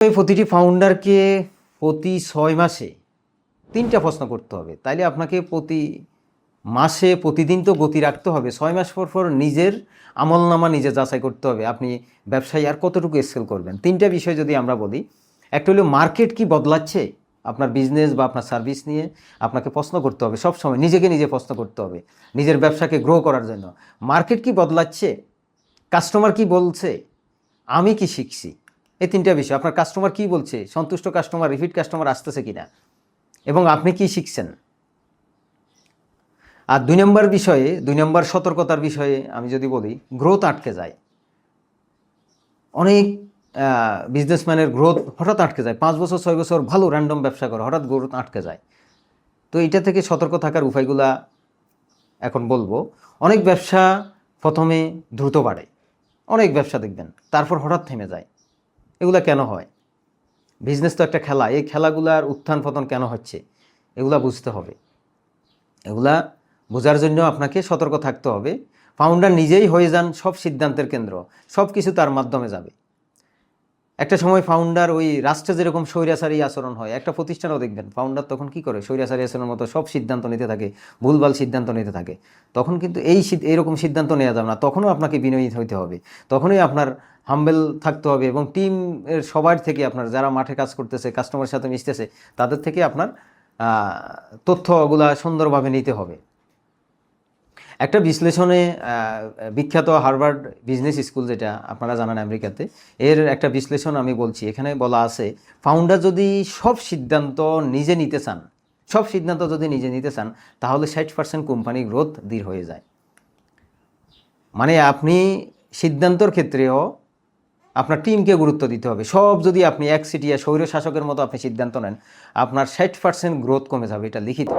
প্রতিটি ফাউন্ডারকে প্রতি 6 মাসে 3টা প্রশ্ন করতে হবে। তাইলে আপনাকে প্রতি মাসে প্রতিদিন তো গতি রাখতে হবে। 6 মাস পর পর নিজের আমলনামা নিজে যাচাই করতে হবে আপনি ব্যবসায় আর কতটুকু স্কেল করবেন। 3টা বিষয় যদি আমরা বলি, একটা হলো মার্কেট কি বদলাচ্ছে, আপনার বিজনেস বা আপনার সার্ভিস নিয়ে আপনাকে প্রশ্ন করতে হবে। সবসময় নিজেকে নিজে প্রশ্ন করতে হবে নিজের ব্যবসাকে গ্রো করার জন্য। মার্কেট কি বদলাচ্ছে, কাস্টমার কি বলছে, আমি কি শিখছি। এই 3টা বিষয়। আপনার কাস্টমার কি বলছে, সন্তুষ্ট কাস্টমার, রিপিট কাস্টমার আসতেছে কিনা, এবং আপনি কি শিখছেন। আর 2 নম্বর বিষয়ে, 2 নম্বর সতর্কতার বিষয়ে আমি যদি বলি, গ্রোথ আটকে যায়। অনেক বিজনেসম্যানের গ্রোথ হঠাৎ আটকে যায়। 5 বছর 6 বছর ভালো র্যান্ডম ব্যবসা করে, হঠাৎ গ্রোথ আটকে যায়। তো এটা থেকে সতর্ক থাকার উপায়গুলা এখন বলবো। অনেক ব্যবসা প্রথমে দ্রুত বাড়ে, অনেক ব্যবসা দেখবেন, তারপর হঠাৎ থেমে যায়। এগুলা কেন হয়? বিজনেস তো একটা খেলা। এই খেলাগুলার উত্থান পতন কেন হচ্ছে এগুলা বুঝতে হবে। এগুলা বোঝার জন্য আপনাকে সতর্ক থাকতে হবে। ফাউন্ডার নিজেই হয়ে যান সব সিদ্ধান্তের কেন্দ্র, সব কিছু তার মাধ্যমে যাবে। একটা সময় ফাউন্ডার ওই রাষ্ট্রে যেরকম স্বৈরাচারী আচরণ হয়, একটা প্রতিষ্ঠানও দেখবেন ফাউন্ডার তখন কি করে, স্বৈরাচারী আচরণের মতো সব সিদ্ধান্ত নিতে থাকে, ভুলভাল সিদ্ধান্ত নিতে থাকে। তখন কিন্তু এইরকম সিদ্ধান্ত নেওয়া যাবে না। তখনও আপনাকে বিনয়ী হইতে হবে, তখনই আপনার হাম্বেল থাকতে হবে, এবং টিমের সবার থেকে, আপনার যারা মাঠে কাজ করতেছে, কাস্টমারের সাথে মিশতেছে, তাদের থেকে আপনার তথ্যগুলা সুন্দরভাবে নিতে হবে। একটা বিশ্লেষণে বিখ্যাত হার্ভার্ড বিজনেস স্কুল, যেটা আপনারা জানেন আমেরিকাতে, এর একটা বিশ্লেষণ আমি বলছি। এখানে বলা আছে, ফাউন্ডার যদি সব সিদ্ধান্ত নিজে নিতে চান, তাহলে 60% কোম্পানি গ্রোথ ধীর হয়ে যায়। মানে আপনি সিদ্ধান্তর ক্ষেত্রেও আপনার টিমকে গুরুত্ব দিতে হবে। সব যদি আপনি একচেটিয়া স্বৈর শাসকের মতো আপনি সিদ্ধান্ত নেন, আপনার 60% গ্রোথ কমে যাবে, এটা লিখিত।